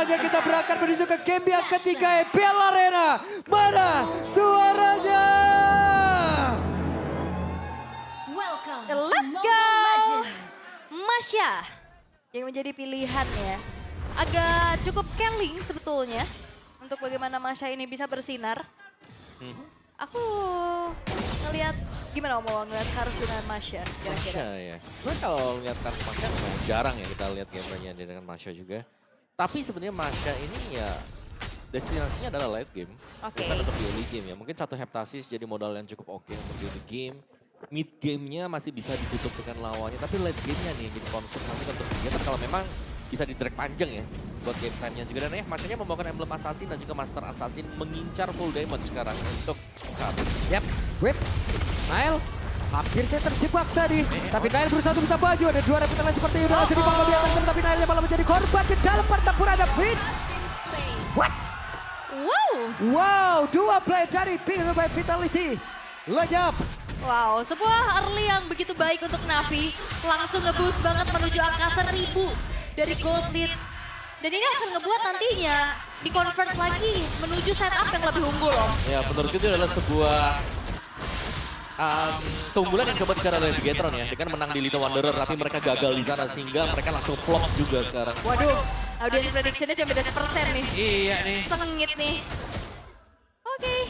Saja kita berangkat menuju ke game yang ketiga EPL Arena. Mana suaranya? Let's go! Masya yang menjadi pilihan ya. Agak cukup scaling sebetulnya untuk bagaimana Masya ini bisa bersinar. Aku ngelihat gimana mau ngelihat Kars dengan Masya kira-kira. Masya ya. Gue kalau lihat Kars Masya jarang ya kita lihat gameplaynya dengan Masya juga. Tapi sebenarnya Masya ini ya destinasinya adalah late game. Oke. Bukan untuk di early game ya. Mungkin satu Heptasis jadi modal yang cukup oke untuk di early game. Mid game-nya masih bisa ditutup dengan lawannya. Tapi late game-nya nih jadi konsep nanti untuk dia. Kalau memang bisa di drag panjang ya buat game time-nya juga. Dan ya Masyanya membawakan emblem assassin dan juga master assassin mengincar full damage sekarang untuk Kars. Yap, whip. Nail, hampir saya terjebak tadi. Tapi Nail berusaha untuk bisa maju. Ada dua repetan seperti itu. Langsung dipanggung di atas. Tapi Nailnya malah menjadi korban. Di dalam pertempuran ada Fit. What? Wow, Wow, dua play dari Big by Vitality. Lejap. wow, sebuah early yang begitu baik untuk Navi. Langsung nge-boost banget menuju angka 1000 dari gold lead. Dan ini akan ngebuat nantinya di-convert lagi menuju setup yang lebih unggul loh. Ya menurut itu adalah sebuah keunggulan yang coba bicara dari Bigetron ya. Dengan menang di Little Wanderer tapi mereka gagal di sana sehingga mereka langsung flop juga sekarang. Waduh, audience prediction-nya cuma beda 1% nih. Iya nih. Sengit nih. Oke.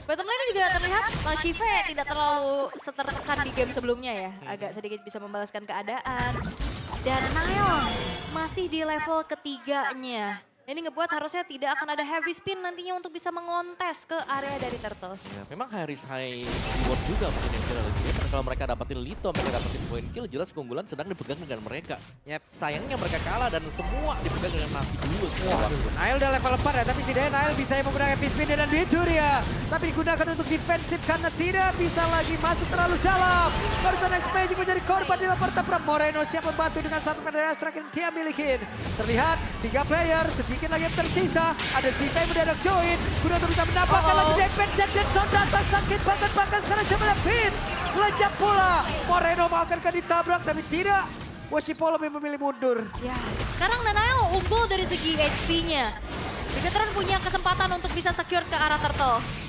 Bottom lane juga terlihat Shive tidak terlalu setertekan di game sebelumnya ya. Agak sedikit bisa membalaskan keadaan. Dan Nail masih di level ketiganya. Ini ngebuat harusnya tidak akan ada heavy spin nantinya untuk bisa mengontes ke area dari Turtle. Ya, memang high risk high reward juga mungkin yang kita lihat. Karena kalau mereka dapetin Lito, mereka dapetin point kill, jelas keunggulan sedang dipegang dengan mereka. Yep. Sayangnya mereka kalah dan semua dipegang dengan Navi dulu. Nail udah level 4 ya, tapi setidaknya Nail bisa menggunakan heavy spin dan itu dia. Tapi digunakan untuk defensif karena tidak bisa lagi masuk terlalu dalam. Person X Magic menjadi korban di level pertempuran. Moreno siap membantu dengan satu medali strike yang dia miliki. Terlihat 3 player, sedikit lagi yang tersisa. Ada Zita yang mendadak join. Guna untuk bisa mendapatkan lagi defense. Jetson atas sakit banget bahkan sekarang coba Pin. Lejap pula. Moreno mau akan ditabrak tapi tidak. Washipo lebih memilih mundur. Ya, sekarang Nanael unggul dari segi HP-nya. Bigetron punya kesempatan untuk bisa secure ke arah Turtle.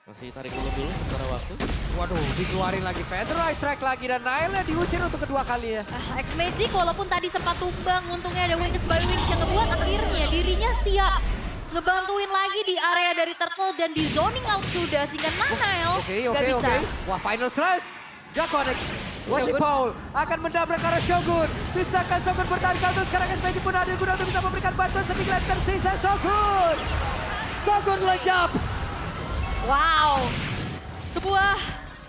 Masih tarik dulu sementara waktu. Waduh, dikeluarin lagi Federal Strike lagi dan Nailnya diusir untuk kedua kali ya. X-Magic walaupun tadi sempat tumbang, untungnya ada Wings by Wings yang ngebuat akhirnya dirinya siap ngebantuin lagi di area dari Turtle dan di zoning out sudah sehingga Nanael gak bisa. Wah, final slash. Gak connect. Washipo akan mendabrak ke arah Shogun. Bisakah Shogun bertahan counter? Sekarang X-Magic pun hadir guna untuk bisa memberikan bantuan sedikit yang tersisa Shogun. Shogun lejap. Wow, sebuah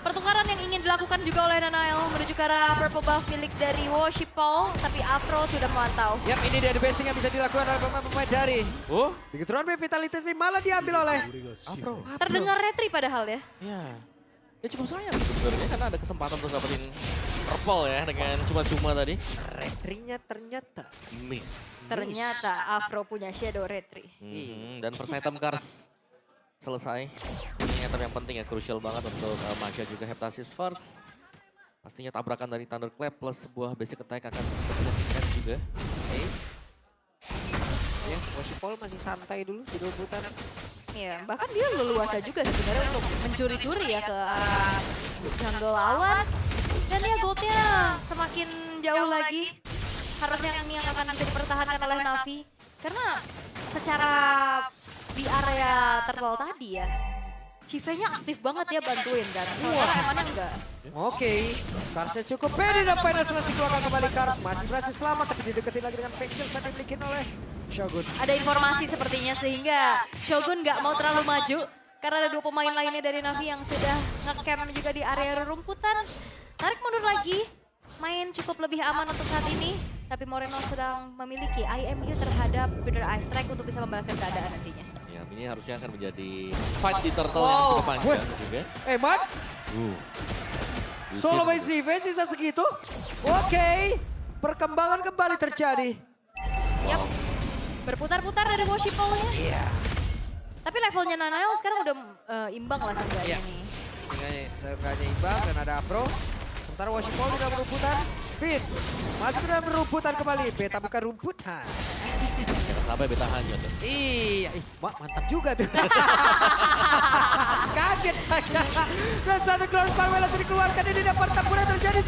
pertukaran yang ingin dilakukan juga oleh Nanael menuju ke arah purple buff milik dari Washipo, tapi Afro sudah memantau. Yap, ini dia the besting yang bisa dilakukan oleh pemain-pemain dari. Oh, Bigetron Vitality malah diambil oleh Afro. Terdengar retri padahal ya. Ya, ya cukup sayang sebenarnya karena ada kesempatan untuk dapetin purple ya dengan cuma-cuma tadi. retrinya ternyata Miss. Ternyata Afro punya shadow retri. Dan first item Kars selesai. Ini item yang penting ya, crucial banget untuk Masya juga Heptasis first. Pastinya tabrakan dari Thunderclap plus sebuah basic attack akan menentukan juga. ya, Washipo masih santai dulu di rebutan. Iya, bahkan dia leluasa juga sebenarnya untuk mencuri-curi ya ke arah jungle lawan. Dan ya goldnya semakin jauh lagi. Harusnya ini yang akan bisa dipertahankan oleh Navi. Karena secara di area Turtle tadi ya, Chive-nya aktif banget ya bantuin kan. Sementara Emannya enggak. Oke, Karsnya cukup pede dan final selesai keluarkan kembali Kars. Masih berhasil selamat tapi dideketin lagi dengan Ventures yang dimiliki oleh Shogun. Ada informasi sepertinya sehingga Shogun nggak mau terlalu maju. Karena ada 2 pemain lainnya dari Navi yang sudah nge-camp juga di area rerumputan. Tarik mundur lagi, main cukup lebih aman untuk saat ini. Tapi Moreno sedang memiliki IMU terhadap Bitter Ice Strike untuk bisa membalaskan keadaan nantinya. Ya, ini harusnya akan menjadi fight di Turtle yang cukup panjang juga. Man, solo by Diusir. CV sisa segitu. Oke, perkembangan kembali terjadi. Yap, berputar-putar dari Washipo-nya. Iya. Tapi levelnya Nanael sekarang udah imbang lah Iya. seenggaknya nih. Seenggaknya imbang dan ada Afro. Sementara Washipo sudah berumputan. Fit, masih dalam berumputan kembali. Beta bukan rumputan. Jangan sampai beta hanya tuh. Iya, mantap juga tuh. Kaget saya. Dan satu cross power langsung dikeluarkan ini dapat taburan terjadi.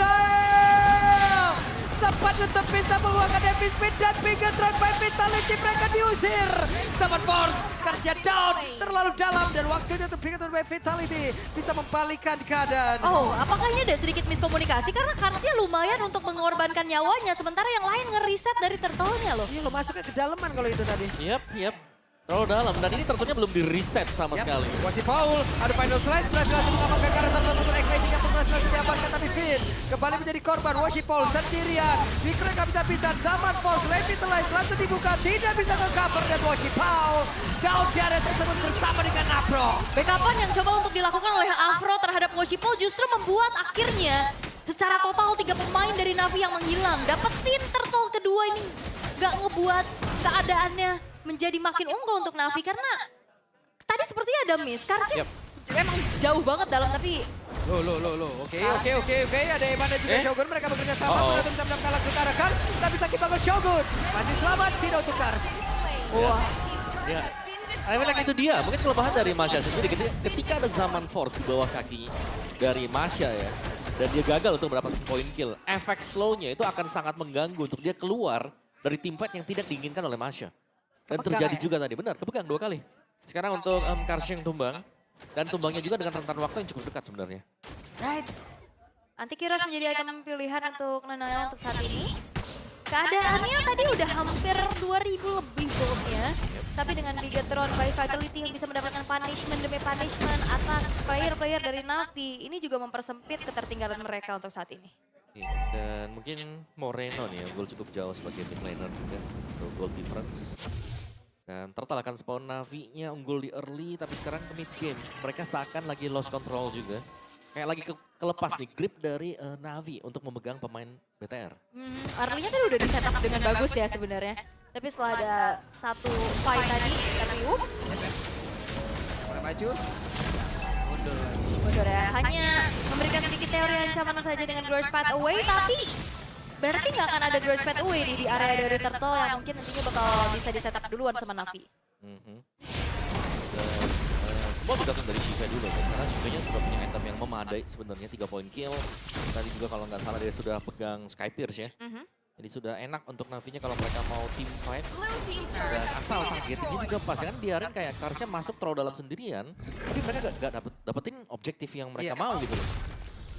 Sempat untuk bisa mengeluarkan Heavy Speed dan Bigetron by Vitality, mereka diusir. Saban Force kerja down terlalu dalam dan waktunya untuk Bigetron by Vitality bisa membalikkan keadaan. Oh, apakah ini ada sedikit miskomunikasi karena Karsnya lumayan untuk mengorbankan nyawanya sementara yang lain ngeriset dari turtle-nya loh. Iya lo masuknya ke dalaman kalau itu tadi. Yap. Terlalu dalam dan ini tentunya belum di reset sama sekali. Wasi Paul, ada final slash, berhasil lagi mengamankan karena tersebut X-Magic yang berhasil diamankan tapi Finn kembali menjadi korban. Wasi Paul sendirian, Vikrek gak bisa-bisa, Zaman Force, Revitalize langsung dibuka, tidak bisa ke-cover dan Wasi Paul down dari tersebut bersama dengan Afro. Backupan yang coba untuk dilakukan oleh Afro terhadap Woshipol justru membuat akhirnya secara total 3 pemain dari Navi yang menghilang. Dapetin turtle kedua ini gak ngebuat keadaannya menjadi makin unggul untuk Navi karena tadi sepertinya ada miss. Karsnya memang jauh banget dalam tapi Oke. Ada Eman dan juga Shogun, mereka bekerja sama. Mereka bisa mendapatkan langsung ke arah Kars, tapi sakit bagus Shogun. Masih selamat, tidak untuk Kars. wah. Ya, saya bilang itu dia. Mungkin kelemahan dari Masya sendiri ketika ada Zaman Force di bawah kaki dari Masya ya. Dan dia gagal untuk mendapatkan point kill. Efek slow-nya itu akan sangat mengganggu untuk dia keluar dari team fight yang tidak diinginkan oleh Masya. Dan terjadi juga tadi, benar, kepegang 2 kali. Sekarang untuk Kars yang tumbang. Dan tumbangnya juga dengan rentan waktu yang cukup dekat sebenarnya. Right. Antikiras menjadi item pilihan untuk Nanael untuk saat ini. Keadaannya tadi udah hampir 2000 lebih goldnya. Tapi dengan Bigetron by Vitality yang bisa mendapatkan punishment demi punishment atas player-player dari Navi. Ini juga mempersempit ketertinggalan mereka untuk saat ini. Dan mungkin Moreno nih yang gol cukup jauh sebagai mid laner juga. Untuk goal difference. Dan Turtle akan spawn Navi-nya unggul di early, tapi sekarang ke mid game. Mereka seakan lagi lost control juga. Kayak lagi kelepas nih grip dari Navi untuk memegang pemain BTR. Early-nya tadi udah di-setup dengan bagus ya sebenarnya. Tapi setelah ada satu fight tadi, tapi Mulai maju. mundur ya. Hanya memberikan sedikit teori ancaman saja dengan Growth Path Away, tapi berarti nggak akan ada Growth Path Away di area dari Turtle yang mungkin nantinya bakal bisa di-setup duluan sama Navi. Dan semua bergantung dari Shiva dulu kan, karena Shivanya sudah punya item yang memadai sebenarnya 3 point kill. Tadi juga kalau nggak salah dia sudah pegang Sky Pierce ya. Jadi sudah enak untuk Navinya kalau mereka mau team fight. Dan asal targetingnya juga pas, kan biarin kayak Karsnya masuk terlalu dalam sendirian. Tapi mereka gak dapetin objektif yang mereka mau gitu loh.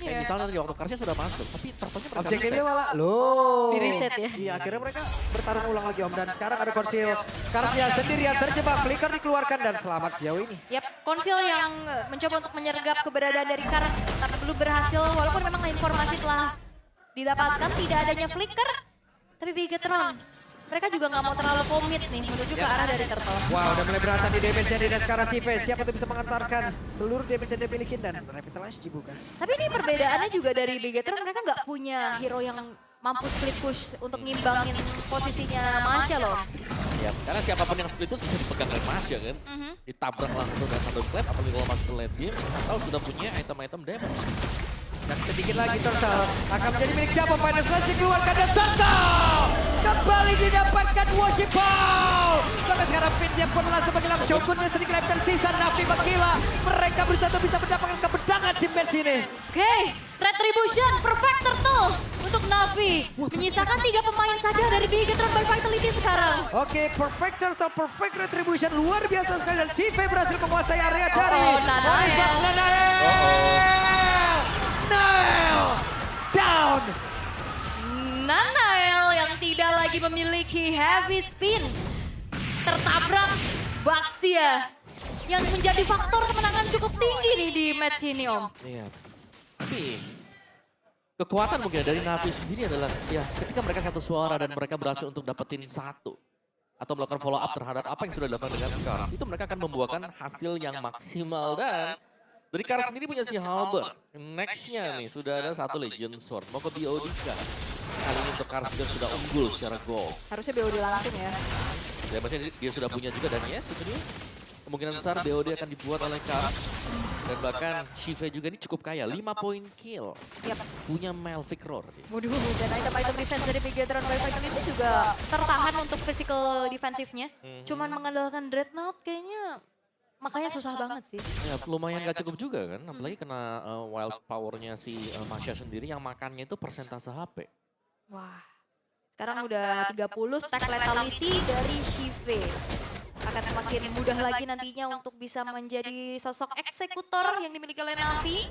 Kayak misalnya tadi waktu Karsnya sudah masuk, tapi terpaksa mereka Objektifnya reset. malah, loh. Di reset ya? Iya, akhirnya mereka bertarung ulang lagi Om. Dan sekarang ada Konsil. Karsnya sendirian terjebak, flicker dikeluarkan dan selamat sejauh ini. Yap, Konsil yang mencoba untuk menyergap keberadaan dari Kars, tapi belum berhasil. Walaupun memang informasi telah didapatkan tidak adanya flicker, tapi Bigetron, mereka juga nggak mau terlalu komit nih menuju ke arah dari Turtle. Wow, udah mulai berasa di damage yang dan sekarang Sive siapa tuh bisa mengantarkan seluruh damage yang dia miliki dan Revitalize dibuka. Tapi ini perbedaannya juga dari Bigetron, mereka nggak punya hero yang mampu split push untuk ngimbangin posisinya Masya loh. Ya, karena siapapun yang split push bisa dipegang oleh Masya kan. Ditabrak langsung dengan satu clap, apalagi kalau masuk ke late game, atau sudah punya item-item damage. Dan sedikit lagi Turtle akan menjadi milik siapa? Final Slash dikeluarkan dan Turtle kembali didapatkan Woshipol. Bahkan sekarang Finn dia pun langsung menghilang Shogunnya sedikit lagi tersisa. Navi menggila. Mereka bersatu bisa mendapatkan kebedangan di match ini. Oke, Retribution, Perfect Turtle untuk Navi. Menyisakan 3 pemain saja dari Bigetron by Vitality sekarang. Oke, Perfect Turtle, Perfect Retribution luar biasa sekali dan Sive berhasil menguasai area dari Nanael down. Nanael yang tidak lagi memiliki heavy spin tertabrak Baxia yang menjadi faktor kemenangan cukup tinggi nih di match ini Om. Iya, tapi kekuatan mungkin dari Navi sendiri adalah ya ketika mereka satu suara dan mereka berhasil untuk dapetin satu atau melakukan follow up terhadap apa yang sudah dilakukan dengan Kars, itu mereka akan membuahkan hasil yang maksimal. Dan dari Kars sendiri punya si Halberd. Nextnya nih sudah ada satu Legend Sword, mau ke BOD kah? Kali ini untuk Kars juga sudah unggul secara gold. Harusnya BOD langsung ya. Dan maksudnya dia sudah punya juga dan yes itu dia. Kemungkinan besar BOD akan dibuat oleh Kars. Dan bahkan Shive juga ini cukup kaya, 5 poin kill. Yap. Punya Melvic Roar. Waduh, dan item-item defense dari Bigetron by Vitality juga tertahan untuk physical defensifnya. Cuman mengandalkan Dreadnought kayaknya makanya susah banget sih. Ya, lumayan gak cukup juga kan, apalagi kena wild powernya si Masha sendiri yang makannya itu persentase HP. Wah, sekarang udah 30 stack lethality dari Shive. Akan semakin mudah lagi nantinya untuk bisa menjadi sosok eksekutor yang dimiliki oleh Navi.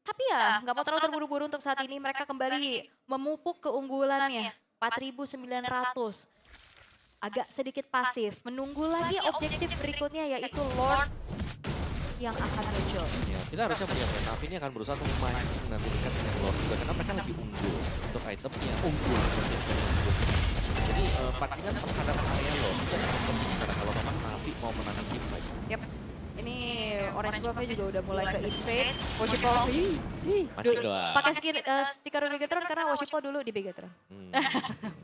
Tapi ya, nggak mau terlalu terburu-buru untuk saat ini. Mereka kembali memupuk keunggulannya. 4.900. Agak sedikit pasif. Menunggu lagi objektif berikutnya yaitu Lord yang akan muncul. Ya, kita harusnya melihat ya, Navi ini akan berusaha untuk memancing nanti dekat dengan Lord juga. Karena mereka lebih unggul. Untuk itemnya unggul. Jadi pancingan terhadap area Lord itu penting sekarang kalau memang Navi mau menangkan tim fight. Yap. Ini Orange Buff-nya juga udah mulai ke invade. Washipo Mancing doang. pakai stiker Bigetron karena Washipo dulu di Bigetron.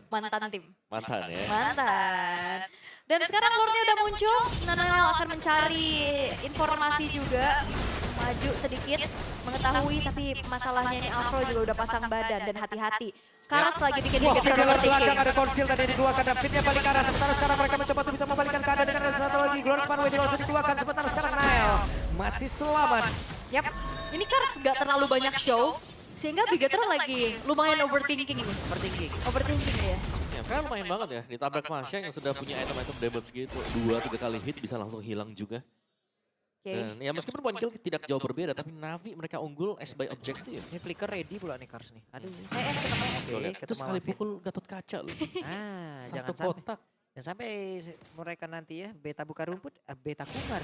Mantan tim. Mantan ya. Mantan. Dan sekarang Lordnya udah muncul. Nanael akan mencari informasi juga. Maju sedikit, mengetahui, tapi masalahnya ini Afro juga udah pasang badan dan hati-hati. Karas lagi bikin Wah, Bigetron di luar overthinking. belakang ada konsil tadi dikeluarkan dan Fitnya balik ke arah. Sementara sekarang mereka mencoba untuk bisa membalikkan keadaan dengan ada satu lagi. Glorious Manway langsung dikeluarkan. Sementara sekarang Nael masih selamat. Yap, ini Karas gak terlalu banyak show. Sehingga Bigetron lagi lumayan overthinking ini. Overthinking ya. Ya, kan lumayan banget ya, ditabrak Masha yang sudah punya item-item damage gitu. 2-3 kali hit bisa langsung hilang juga. Oke. Dan ya meskipun point kill tidak jauh berbeda, tapi Navi mereka unggul as by objective. Ini flicker ready pula nih Kars nih. Aduh. Tuh, lihat. Oke, Terus sekali pukul Gatot Kaca loh. Ah, Satu jangan sampai. kotak. Dan sampai mereka nanti ya, beta buka rumput, beta kumar.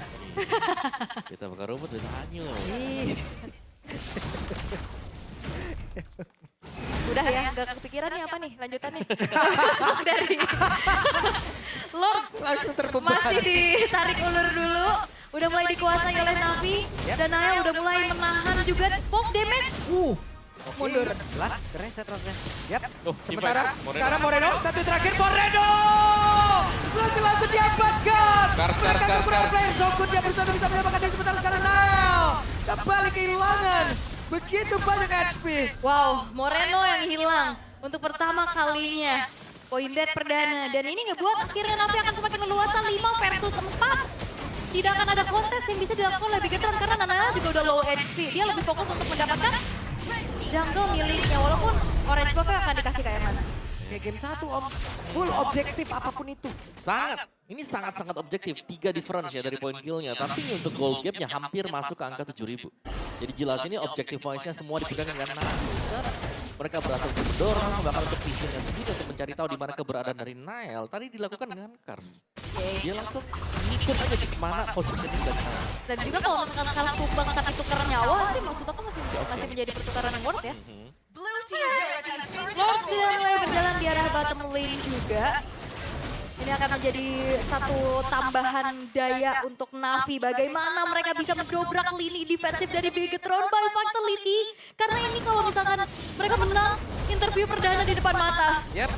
Kita bakar rumput, kita hanyut. Ih, Udah ya, gak kepikiran nih apa nih lanjutannya. Dari Lord langsung terbeban. masih ditarik ulur dulu. Udah mulai dikuasai oleh Navi. Dan Nael udah mulai menahan juga poke damage. Mundur. Lah, reset rotnya. Yap. Oh, Sementara Moreno. sekarang Moreno, satu terakhir Moreno. Langsung diamankan. Kars. Mereka beberapa player Zokun dia berusaha bisa menyamakan dia sementara sekarang Nael. Kembali kehilangan. Begitu banyak HP. Wow, Moreno yang hilang untuk pertama kalinya. Point dead perdana. Dan ini ngebuat akhirnya Navi akan semakin leluasa 5 versus 4. Tidak akan ada kontes yang bisa dilakukan oleh Bigetron karena Nanael juga udah low HP. Dia lebih fokus untuk mendapatkan jungle miliknya. Walaupun Orange Buff-nya akan dikasih kayak mana. Kayak game 1 om. Full objektif apapun itu. Sangat, ini sangat-sangat objektif. 3 difference ya dari point killnya. Tapi untuk gold gap-nya hampir masuk ke angka 7.000. Jadi jelas ini objektif points-nya semua dipegang dengan Nael. Mereka berhasil untuk mendorong, bahkan untuk visionnya sendiri untuk mencari tahu di mana keberadaan dari Nael. Tadi dilakukan dengan Kars. Dia langsung ngikut aja di mana positioning dari Nael. Dan juga kalau misalkan kalah tumbang tapi tukar nyawa sih maksud aku masih menjadi pertukaran yang worth ya. Lord sudah mulai berjalan di arah bottom lane juga. Ini akan menjadi satu tambahan daya untuk Navi. Bagaimana mereka bisa mendobrak lini defensif dari Bigetron by Vitality. Karena ini kalau misalkan mereka menang interview perdana di depan mata. Yap.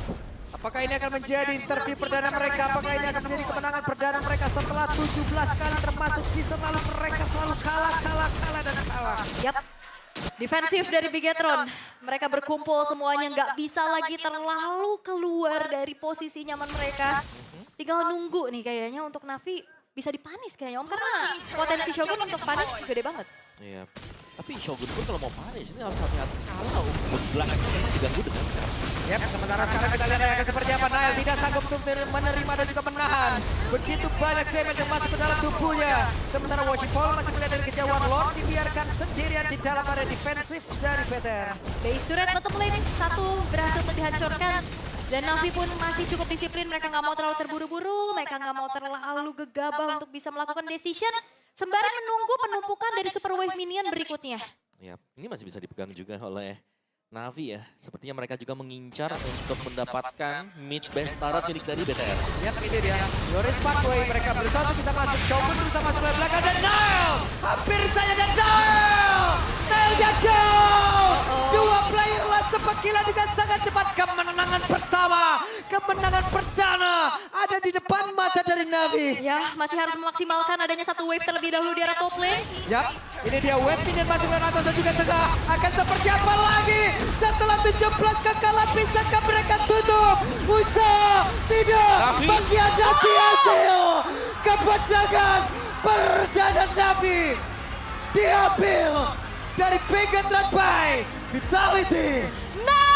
Apakah ini akan menjadi interview perdana mereka? Apakah ini akan menjadi kemenangan perdana mereka setelah 17 kali termasuk season lalu mereka selalu kalah dan kalah. Yap. Defensif dari Bigetron. Mereka berkumpul semuanya nggak bisa lagi terlalu keluar dari posisi nyaman mereka. Tinggal nunggu nih kayaknya untuk Navi bisa dipanis kayaknya Om. Karena potensi Shogun untuk panis gede banget. Iya. Tapi Shogun pun kalau mau panis ini harus hati-hati. Kalau belakangnya memang diganggu dengan Kars. Yap, sementara sekarang kita lihat akan seperti apa. Nael tidak sanggup untuk menerima dan juga menahan. Begitu banyak damage yang masuk ke dalam tubuhnya. Sementara Washington masih melihat dari kejauhan. Lord dibiarkan sendirian di dalam area defensif dari veteran. Base turret bottom lane satu berhasil untuk dihancurkan. Dan Navi pun masih cukup disiplin. Mereka nggak mau terlalu terburu-buru. Mereka nggak mau terlalu gegabah untuk bisa melakukan decision. Sembari menunggu penumpukan dari Super Wave Minion berikutnya. Ya, ini masih bisa dipegang juga oleh Navi ya. Sepertinya mereka juga mengincar untuk mendapatkan mid base turret milik dari BTR. Yap, itu dia. Glorious Pathway mereka berusaha untuk bisa masuk. Shogun berusaha masuk ke belakang dan Nael hampir saja dan Nael jatuh. Dua player langsung kilat dengan sangat cepat. Kemenangan pertama, kemenangan perdana ada di di depan mata dari Navi. Ya, masih harus memaksimalkan adanya satu wave terlebih dahulu di arah top lane. Yap, ini dia wave minion masuk ke atas dan juga tengah. Akan seperti apa lagi? Setelah 17 kekalahan bisakah mereka tutup? Usaha tidak Navi. mengkhianati hasil. Kemenangan perdana Navi diambil dari Pegatron by Vitality. Nah,